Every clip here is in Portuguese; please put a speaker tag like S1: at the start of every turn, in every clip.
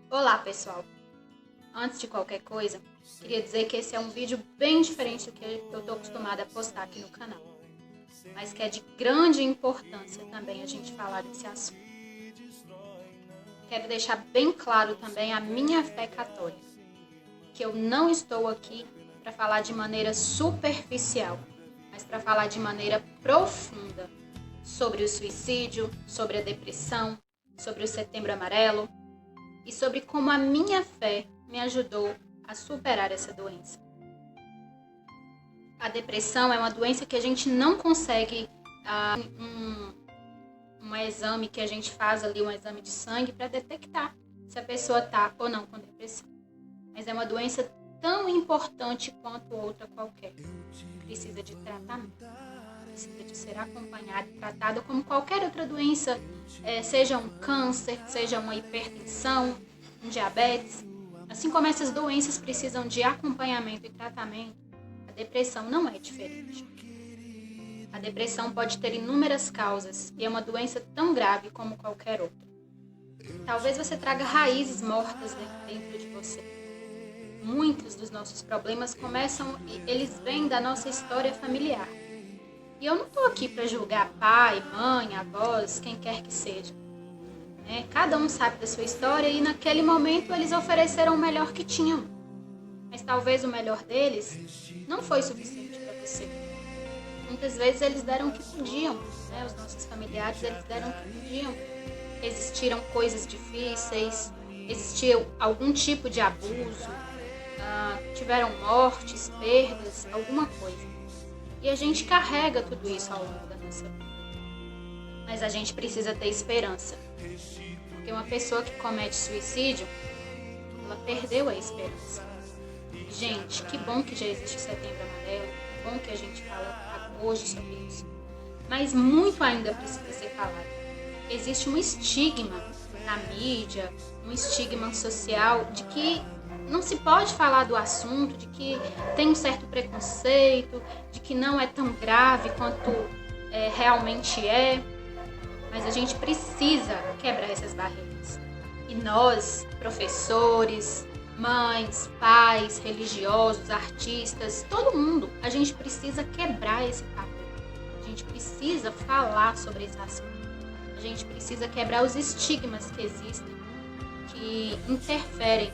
S1: Olá, pessoal! Antes de qualquer coisa, queria dizer que esse é um vídeo bem diferente do que eu estou acostumada a postar aqui no canal, mas que é de grande importância também a gente falar desse assunto. Quero deixar bem claro também a minha fé católica, que eu não estou aqui para falar de maneira superficial, mas para falar de maneira profunda sobre o suicídio, sobre a depressão, sobre o Setembro Amarelo e sobre como a minha fé me ajudou a superar essa doença. A depressão é uma doença que a gente não consegue um exame que a gente faz ali, um exame de sangue para detectar se a pessoa está ou não com depressão. Mas é uma doença tão importante quanto outra qualquer. Precisa de tratamento, precisa de ser acompanhada e tratada como qualquer outra doença, seja um câncer, seja uma hipertensão, um diabetes. Assim como essas doenças precisam de acompanhamento e tratamento, a depressão não é diferente. A depressão pode ter inúmeras causas e é uma doença tão grave como qualquer outra. Talvez você traga raízes mortas dentro de você. Muitos dos nossos problemas eles vêm da nossa história familiar. E eu não estou aqui para julgar pai, mãe, avós, quem quer que seja. Cada um sabe da sua história e naquele momento eles ofereceram o melhor que tinham. Mas talvez o melhor deles não foi suficiente para você. Muitas vezes eles deram o que podiam, os nossos familiares eles deram o que podiam. Existiram coisas difíceis, existiu algum tipo de abuso, tiveram mortes, perdas, alguma coisa. E a gente carrega tudo isso ao longo da nossa vida. Mas a gente precisa ter esperança. Porque uma pessoa que comete suicídio, ela perdeu a esperança. Gente, que bom que já existe o Setembro Amarelo, que bom que a gente fala hoje sobre isso. Mas muito ainda precisa ser falado. Existe um estigma na mídia, um estigma social de que não se pode falar do assunto, de que tem um certo preconceito, de que não é tão grave quanto realmente é. Mas a gente precisa quebrar essas barreiras. E nós, professores, mães, pais, religiosos, artistas, todo mundo, a gente precisa quebrar esse tabu. A gente precisa falar sobre esse assunto. A gente precisa quebrar os estigmas que existem, que interferem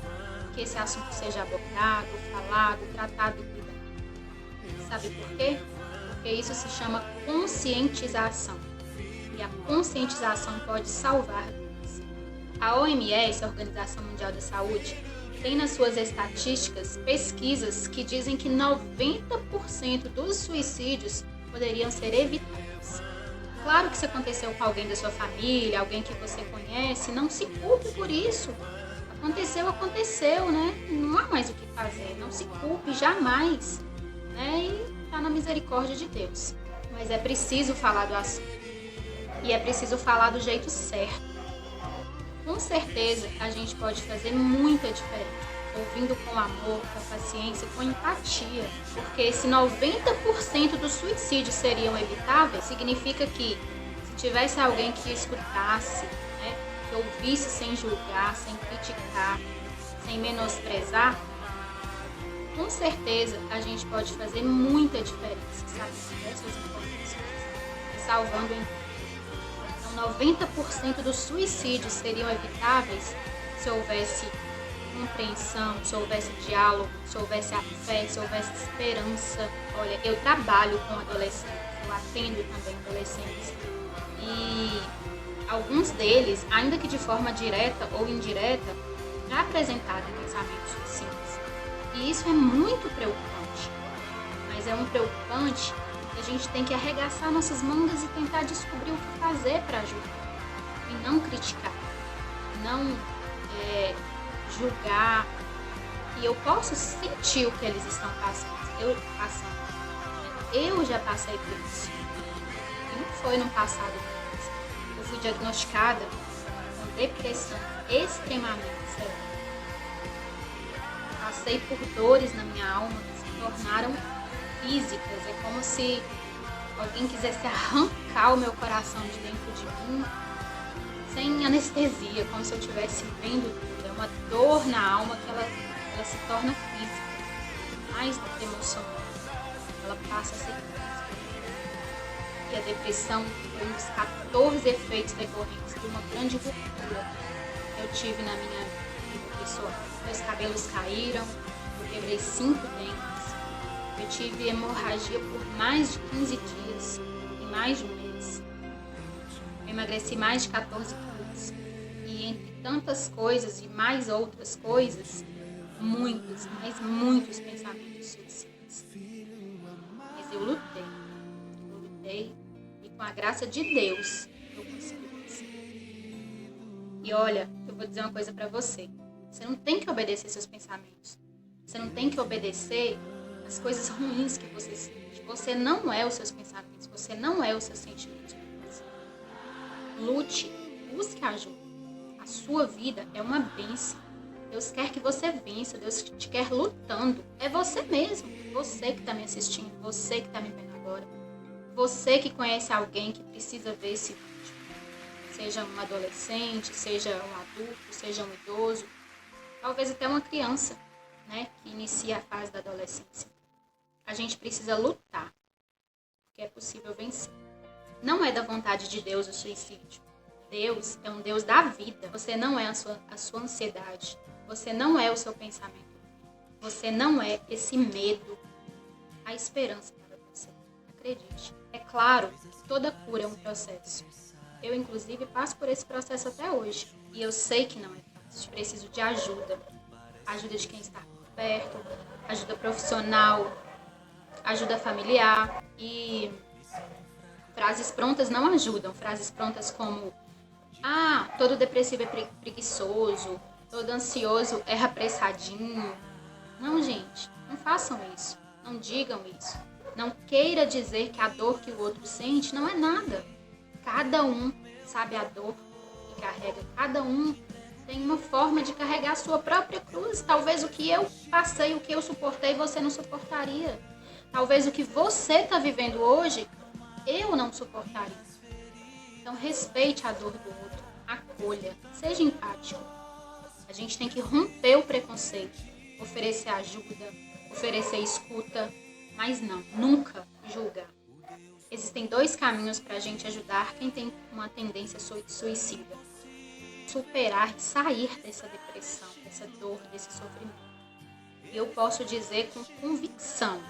S1: que esse assunto seja abordado, falado, tratado e cuidado. Sabe por quê? Porque isso se chama conscientização. E a conscientização pode salvar vidas. A OMS, a Organização Mundial da Saúde, tem nas suas estatísticas pesquisas que dizem que 90% dos suicídios poderiam ser evitados. Claro que se aconteceu com alguém da sua família, alguém que você conhece, não se culpe por isso. Aconteceu, né? Não há mais o que fazer, não se culpe jamais, E está na misericórdia de Deus. Mas é preciso falar do assunto. E é preciso falar do jeito certo. Com certeza, a gente pode fazer muita diferença, ouvindo com amor, com paciência, com empatia. Porque se 90% dos suicídios seriam evitáveis, significa que se tivesse alguém que escutasse, que ouvisse sem julgar, sem criticar, sem menosprezar, com certeza a gente pode fazer muita diferença, sabe? Essas informações, salvando em 90% dos suicídios seriam evitáveis se houvesse compreensão, se houvesse diálogo, se houvesse a fé, se houvesse esperança. Olha, eu trabalho com adolescentes, eu atendo também adolescentes. E alguns deles, ainda que de forma direta ou indireta, já apresentaram pensamentos suicidas. E isso é muito preocupante. Mas é um preocupante que a gente tem que arregaçar nossas mangas e tentar descobrir o que fazer para ajudar. E não criticar, não julgar. E eu posso sentir o que eles estão passando. Eu já passei por isso. E não foi no passado. Eu fui diagnosticada com depressão extremamente séria. Passei por dores na minha alma que se tornaram físicas. É como se alguém quisesse arrancar o meu coração de dentro de mim sem anestesia, como se eu estivesse vendo tudo. É uma dor na alma que ela se torna física, mais do que emocional. Ela passa a ser física. E a depressão foi um dos 14 efeitos decorrentes de uma grande ruptura que eu tive na minha vida pessoal. Meus cabelos caíram, eu quebrei 5 dentes, eu tive hemorragia por mais de 15 dias, em mais de um mês. Eu emagreci mais de 14 quilos. E entre tantas coisas e mais outras coisas, muitos, mas muitos pensamentos suicidas. Mas eu lutei, e com a graça de Deus eu consegui vencer. E olha, eu vou dizer uma coisa pra você. Você não tem que obedecer seus pensamentos. Você não tem que obedecer as coisas ruins que você sente. Você não é os seus pensamentos, você não é os seus sentimentos. Lute, busque ajuda. A sua vida é uma bênção. Deus quer que você vença, Deus te quer lutando. É você mesmo, você que está me assistindo, você que está me vendo agora. Você que conhece alguém que precisa ver esse vídeo. Seja um adolescente, seja um adulto, seja um idoso, talvez até uma criança, né, que inicia a fase da adolescência. A gente precisa lutar, porque é possível vencer. Não é da vontade de Deus o suicídio. Deus é um Deus da vida. Você não é a sua ansiedade. Você não é o seu pensamento. Você não é esse medo. A esperança para você. Acredite. É claro que toda cura é um processo. Eu, inclusive, passo por esse processo até hoje. E eu sei que não é fácil. Preciso de ajuda. Ajuda de quem está por perto. Ajuda profissional. Ajuda familiar. E frases prontas não ajudam. Frases prontas como: todo depressivo é preguiçoso, todo ansioso é apressadinho. Não, gente, não façam isso. Não digam isso. Não queira dizer que a dor que o outro sente não é nada. Cada um sabe a dor que carrega. Cada um tem uma forma de carregar a sua própria cruz. Talvez o que eu passei, o que eu suportei, você não suportaria. Talvez o que você está vivendo hoje, eu não suportaria. Então, respeite a dor do outro, acolha, seja empático. A gente tem que romper o preconceito, oferecer ajuda, oferecer escuta, mas não, nunca julgar. Existem 2 caminhos para a gente ajudar quem tem uma tendência suicida. Superar e sair dessa depressão, dessa dor, desse sofrimento. E eu posso dizer com convicção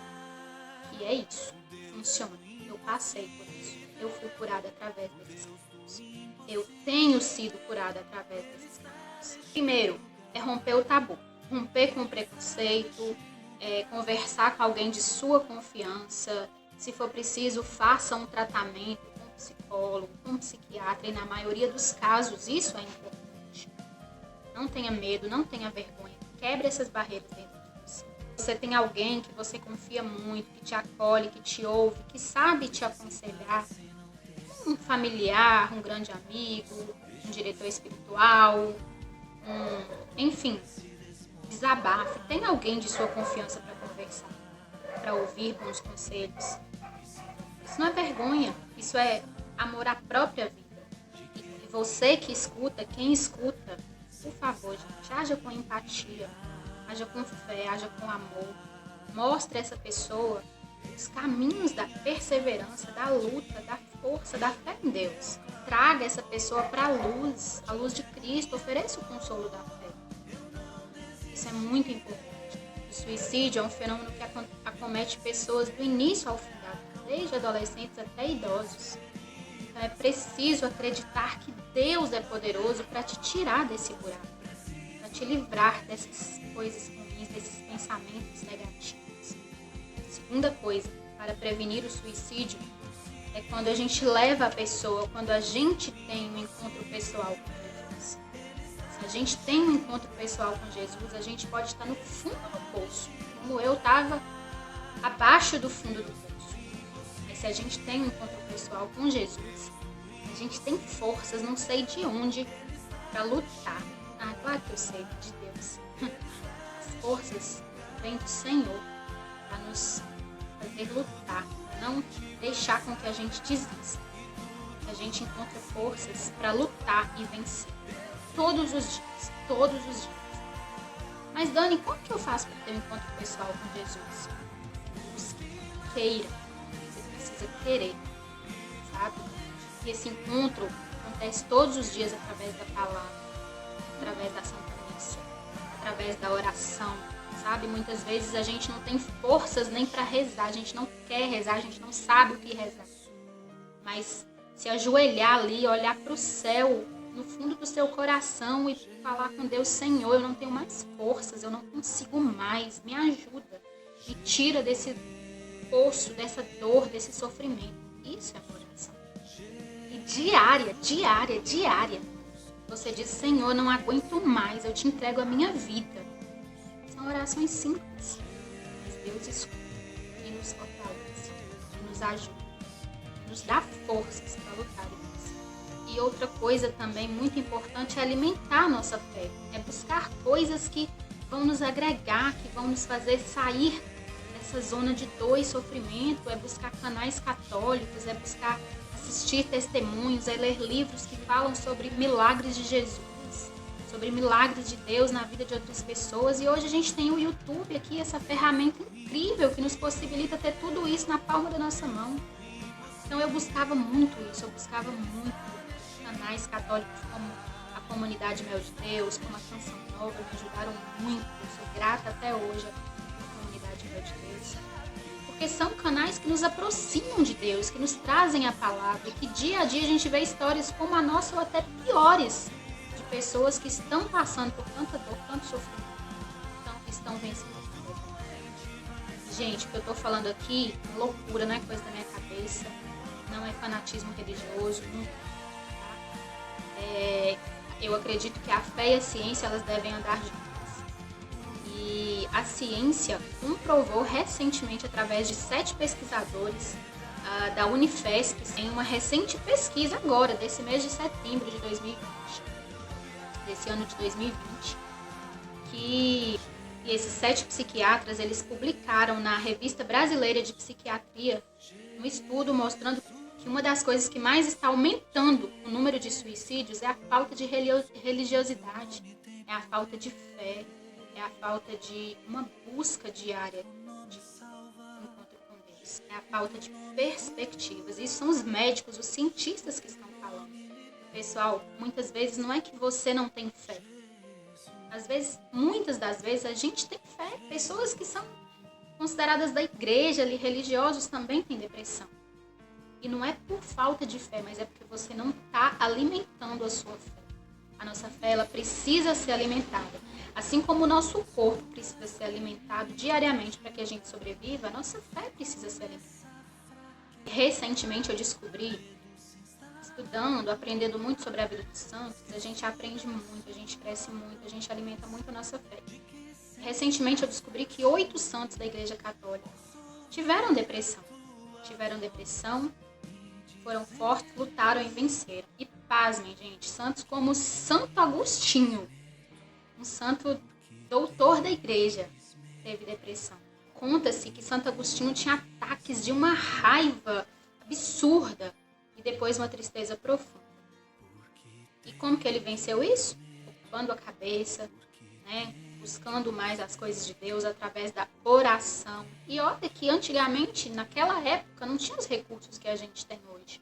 S1: que é isso, funciona. Eu passei por isso. Eu fui curada através desses caminhos. Eu tenho sido curada através desses caminhos. Primeiro, é romper o tabu. Romper com o preconceito, conversar com alguém de sua confiança. Se for preciso, faça um tratamento com um psicólogo, com um psiquiatra. E na maioria dos casos, isso é importante. Não tenha medo, não tenha vergonha. Quebre essas barreiras dentro de você. Você tem alguém que você confia muito, que te acolhe, que te ouve, que sabe te aconselhar. Um familiar, um grande amigo, um diretor espiritual, enfim, desabafe. Tem alguém de sua confiança para conversar, para ouvir bons conselhos. Isso não é vergonha, isso é amor à própria vida. E você que escuta, quem escuta, por favor, gente, haja com empatia, haja com fé, haja com amor. Mostre a essa pessoa os caminhos da perseverança, da luta, da força, da fé em Deus. Traga essa pessoa para a luz de Cristo, ofereça o consolo da fé. Isso é muito importante. O suicídio é um fenômeno que acomete pessoas do início ao fim da vida, desde adolescentes até idosos. Então é preciso acreditar que Deus é poderoso para te tirar desse buraco, para te livrar dessas coisas ruins, desses pensamentos negativos. Segunda coisa, para prevenir o suicídio, é quando a gente leva a pessoa, quando a gente tem um encontro pessoal com Jesus. Se a gente tem um encontro pessoal com Jesus, a gente pode estar no fundo do poço, como eu estava abaixo do fundo do poço. Mas se a gente tem um encontro pessoal com Jesus, a gente tem forças, não sei de onde, para lutar. Claro que eu sei, de Deus. As forças vêm do Senhor para nos fazer lutar, não deixar com que a gente desista. Que a gente encontre forças para lutar e vencer. Todos os dias, Mas Dani, como que eu faço para ter um encontro pessoal com Jesus? Queira. Você precisa querer, sabe? E esse encontro acontece todos os dias através da palavra, através da Santa Missa, através da oração, sabe? Muitas vezes a gente não tem forças nem para rezar, a gente não quer rezar, a gente não sabe o que rezar. Mas se ajoelhar ali, olhar para o céu, no fundo do seu coração e falar com Deus: Senhor, eu não tenho mais forças, eu não consigo mais, me ajuda, me tira desse poço, dessa dor, desse sofrimento. Isso é oração. E diária, você diz: Senhor, não aguento mais, eu te entrego a minha vida. São orações simples, mas Deus escuta e nos fortalece, e nos ajuda, e nos dá forças para lutar em nós. E outra coisa também muito importante é alimentar a nossa fé, é buscar coisas que vão nos agregar, que vão nos fazer sair dessa zona de dor e sofrimento, é buscar canais católicos, é buscar assistir testemunhos, é ler livros que falam sobre milagres de Jesus, sobre milagres de Deus na vida de outras pessoas. E hoje a gente tem o YouTube aqui, essa ferramenta incrível que nos possibilita ter tudo isso na palma da nossa mão. Então eu buscava muito isso, eu buscava muito canais católicos como a Comunidade Mel de Deus, como a Canção Nova, me ajudaram muito, eu sou grata até hoje à Comunidade Mel de Deus. Porque são canais que nos aproximam de Deus, que nos trazem a palavra, e que dia a dia a gente vê histórias como a nossa ou até piores, de pessoas que estão passando por tanta dor, tanto sofrimento, então estão vencendo. Gente, o que eu estou falando aqui é loucura, não é coisa da minha cabeça, não é fanatismo religioso, não, tá? Eu acredito que a fé e a ciência elas devem andar juntas. E a ciência comprovou recentemente, através de 7 pesquisadores da Unifesp, em uma recente pesquisa agora, desse mês de setembro de 2020, desse ano de 2020, que esses 7 psiquiatras, eles publicaram na Revista Brasileira de Psiquiatria um estudo mostrando que uma das coisas que mais está aumentando o número de suicídios é a falta de religiosidade, é a falta de fé, é a falta de uma busca diária de encontro com Deus, é a falta de perspectivas. Isso são os médicos, os cientistas que estão falando. Pessoal, muitas vezes não é que você não tem fé. Às vezes, muitas das vezes, a gente tem fé. Pessoas que são consideradas da igreja, ali, religiosos, também têm depressão. E não é por falta de fé, mas é porque você não está alimentando a sua fé. A nossa fé, ela precisa ser alimentada. Assim como o nosso corpo precisa ser alimentado diariamente para que a gente sobreviva, a nossa fé precisa ser alimentada. Recentemente eu descobri, estudando, aprendendo muito sobre a vida dos santos, a gente aprende muito, a gente cresce muito, a gente alimenta muito a nossa fé. Recentemente eu descobri que 8 santos da Igreja Católica tiveram depressão. Foram fortes, lutaram e venceram. E pasmem, gente, santos como Santo Agostinho, um santo doutor da igreja, teve depressão. Conta-se que Santo Agostinho tinha ataques de uma raiva absurda e depois uma tristeza profunda. E como que ele venceu isso? Ocupando a cabeça, né? Buscando mais as coisas de Deus através da oração. E olha que antigamente, naquela época, não tinha os recursos que a gente tem hoje,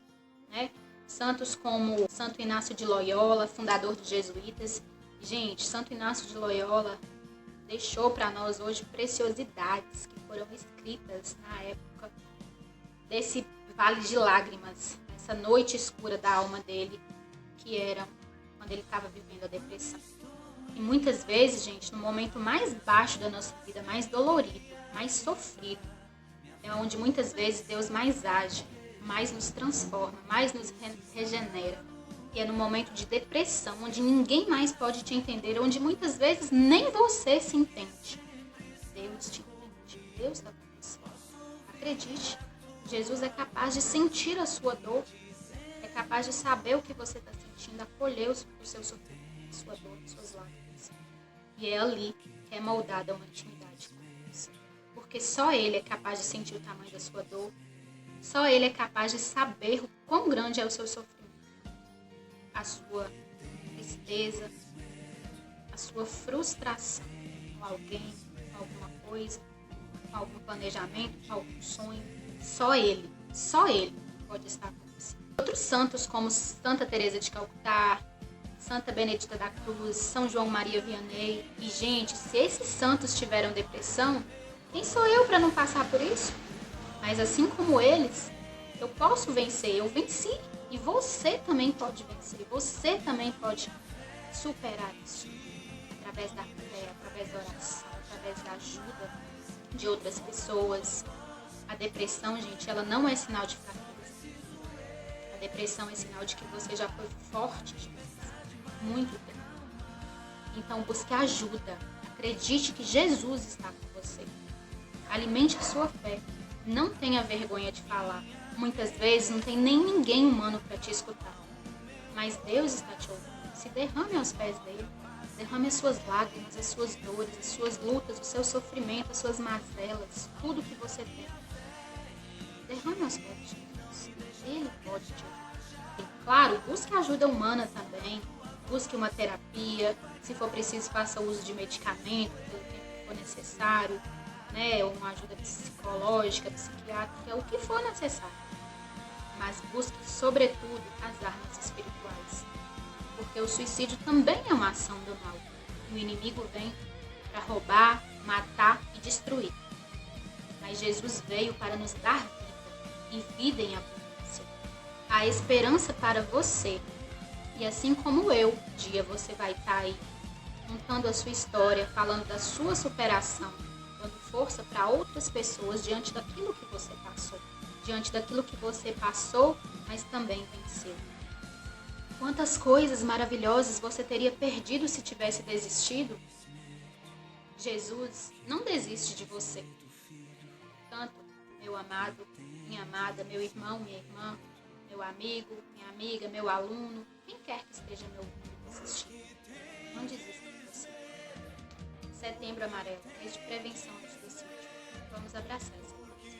S1: né? Santos como Santo Inácio de Loyola, fundador dos jesuítas. Gente, Santo Inácio de Loyola deixou para nós hoje preciosidades que foram escritas na época desse vale de lágrimas, essa noite escura da alma dele, que era quando ele estava vivendo a depressão. E muitas vezes, gente, no momento mais baixo da nossa vida, mais dolorido, mais sofrido, é onde muitas vezes Deus mais age, mais nos transforma, mais nos regenera. E é no momento de depressão, onde ninguém mais pode te entender, onde muitas vezes nem você se entende. Deus te entende, Deus está com você. Acredite, Jesus é capaz de sentir a sua dor, é capaz de saber o que você está sentindo, acolher o seu sofrimento, a sua dor, as suas lágrimas. E é ali que é moldada uma intimidade com Deus. Porque só Ele é capaz de sentir o tamanho da sua dor, só Ele é capaz de saber o quão grande é o seu sofrimento, a sua tristeza, a sua frustração. com alguém, com alguma coisa, com algum planejamento, com algum sonho. Só Ele pode estar com você. Outros santos como Santa Teresa de Calcutá, Santa Benedita da Cruz, São João Maria Vianney. E, gente, se esses santos tiveram depressão, quem sou eu para não passar por isso? Mas assim como eles, eu posso vencer, eu venci. E você também pode vencer, você também pode superar isso. Através da fé, através da oração, através da ajuda de outras pessoas. A depressão, gente, ela não é sinal de fraqueza. A depressão é sinal de que você já foi forte demais, muito tempo. Então busque ajuda. Acredite que Jesus está com você. Alimente a sua fé. Não tenha vergonha de falar. Muitas vezes não tem nem ninguém humano para te escutar. Mas Deus está te ouvindo. Se derrame aos pés dele. Derrame as suas lágrimas, as suas dores, as suas lutas, o seu sofrimento, as suas mazelas, tudo que você tem. Derrame aos pés de Deus. Ele pode te ouvir. E, claro, busque ajuda humana também. Busque uma terapia. Se for preciso, faça uso de medicamento pelo tempo que for necessário. Né, uma ajuda psicológica, psiquiátrica, o que for necessário. Mas busque, sobretudo, as armas espirituais. Porque o suicídio também é uma ação do mal. O inimigo vem para roubar, matar e destruir. Mas Jesus veio para nos dar vida, e vida em abundância. Há esperança para você. E assim como eu, um dia você vai estar aí, contando a sua história, falando da sua superação, dando força para outras pessoas diante daquilo que você passou. Diante daquilo que você passou, mas também venceu. Quantas coisas maravilhosas você teria perdido se tivesse desistido? Jesus não desiste de você. Portanto, meu amado, minha amada, meu irmão, minha irmã, meu amigo, minha amiga, meu aluno, quem quer que esteja me ouvindo assistindo, não desista de você. Setembro Amarelo, mês de prevenção do suicídio. Vamos abraçar essa causa.